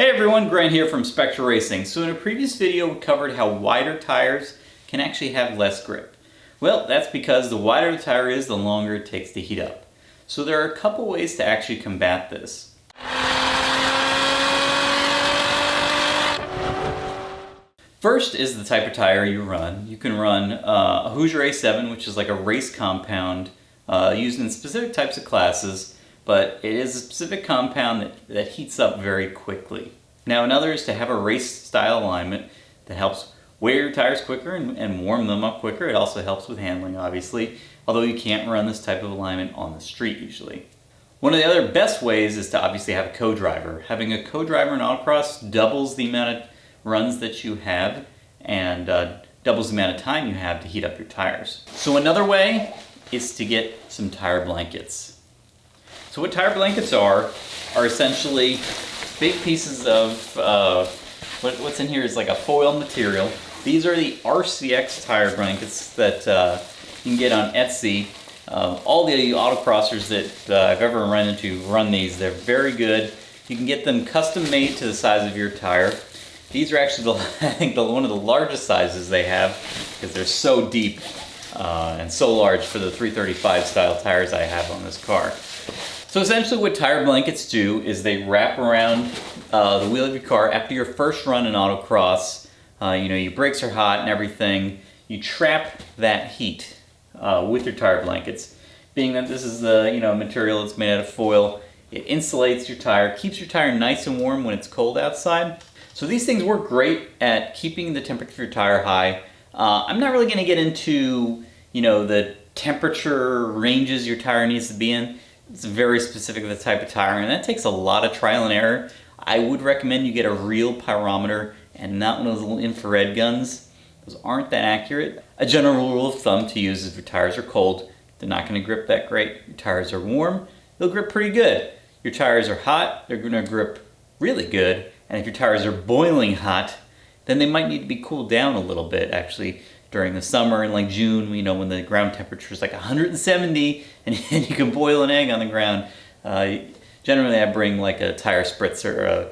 Hey everyone, Grant here from Spectra Racing. So in a previous video we covered how wider tires can actually have less grip. Well, that's because the wider the tire is, the longer it takes to heat up. So there are a couple ways to actually combat this. First is the type of tire you run. You can run a Hoosier A7, which is like a race compound used in specific types of classes, but it is a specific compound that heats up very quickly. Now another is to have a race style alignment that helps wear your tires quicker and warm them up quicker. It also helps with handling, obviously, although you can't run this type of alignment on the street usually. One of the other best ways is to obviously have a co-driver. Having a co-driver in Autocross doubles the amount of runs that you have and doubles the amount of time you have to heat up your tires. So another way is to get some tire blankets. So what tire blankets are essentially big pieces of, what's in here is like a foil material. These are the RCX Tire Blankets that you can get on Etsy. All the autocrossers that I've ever run into run these. They're very good. You can get them custom made to the size of your tire. These are actually, I think, one of the largest sizes they have because they're so deep and so large for the 335 style tires I have on this car. So essentially what tire blankets do is they wrap around the wheel of your car after your first run in autocross. Your brakes are hot and everything. You trap that heat with your tire blankets. Being that this is the material that's made out of foil, it insulates your tire, keeps your tire nice and warm when it's cold outside. So these things work great at keeping the temperature of your tire high. I'm not really going to get into the temperature ranges your tire needs to be in. It's very specific to the type of tire, and that takes a lot of trial and error. I would recommend you get a real pyrometer and not one of those little infrared guns. Those aren't that accurate. A general rule of thumb to use is if your tires are cold, they're not going to grip that great. Your tires are warm, they'll grip pretty good. Your tires are hot, they're going to grip really good. And if your tires are boiling hot, then they might need to be cooled down a little bit actually. During the summer in like June, when the ground temperature is like 170 and you can boil an egg on the ground, generally I bring like a tire spritzer or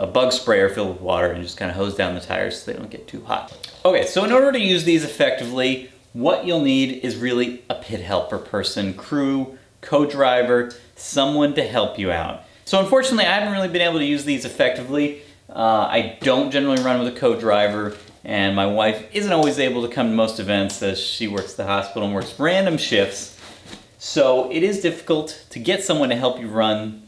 a bug sprayer filled with water and just kind of hose down the tires so they don't get too hot. Okay, so in order to use these effectively, what you'll need is really a pit helper person, crew, co-driver, someone to help you out. So unfortunately, I haven't really been able to use these effectively. I don't generally run with a co-driver. And my wife isn't always able to come to most events as she works at the hospital and works random shifts. So it is difficult to get someone to help you run,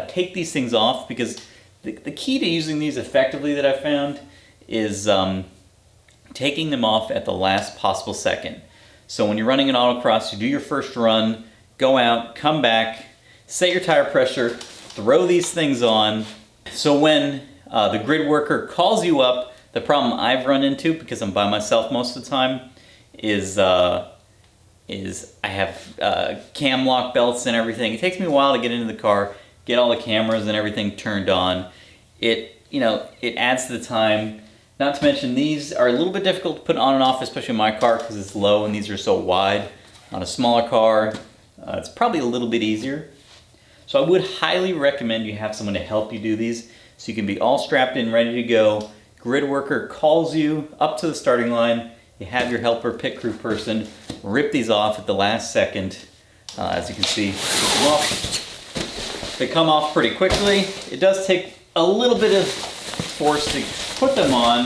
take these things off, because the key to using these effectively that I found is taking them off at the last possible second. So when you're running an autocross, you do your first run, go out, come back, set your tire pressure, throw these things on. So when the grid worker calls you up, the problem I've run into, because I'm by myself most of the time, is I have cam lock belts and everything. It takes me a while to get into the car, get all the cameras and everything turned on. It adds to the time. Not to mention these are a little bit difficult to put on and off, especially in my car because it's low and these are so wide. On a smaller car, it's probably a little bit easier. So I would highly recommend you have someone to help you do these so you can be all strapped in, ready to go. Grid worker calls you up to the starting line. You have your helper pit crew person rip these off at the last second. As you can see, they come off pretty quickly. It does take a little bit of force to put them on.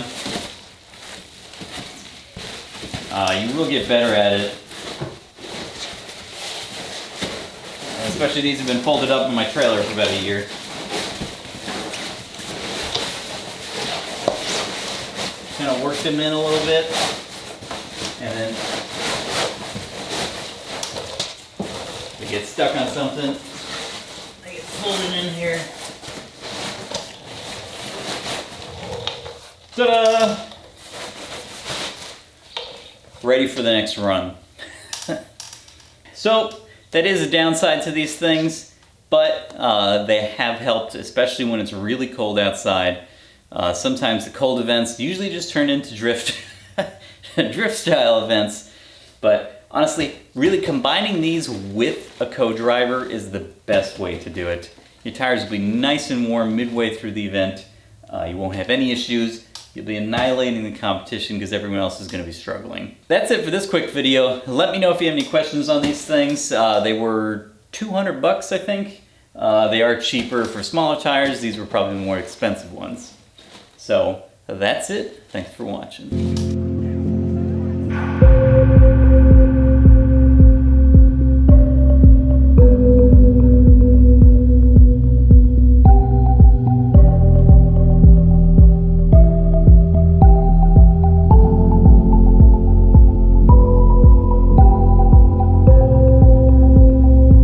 You will get better at it. Especially these have been folded up in my trailer for about a year. Kind of work them in a little bit, and then they get stuck on something. They get folded in here. Ta-da! Ready for the next run. So that is a downside to these things, but they have helped, especially when it's really cold outside. Sometimes the cold events usually just turn into drift style events, but honestly, really combining these with a co-driver is the best way to do it. Your tires will be nice and warm midway through the event. You won't have any issues. You'll be annihilating the competition because everyone else is going to be struggling. That's it for this quick video. Let me know if you have any questions on these things. They were 200 bucks, I think. They are cheaper for smaller tires. These were probably the more expensive ones. So that's it. Thanks for watching.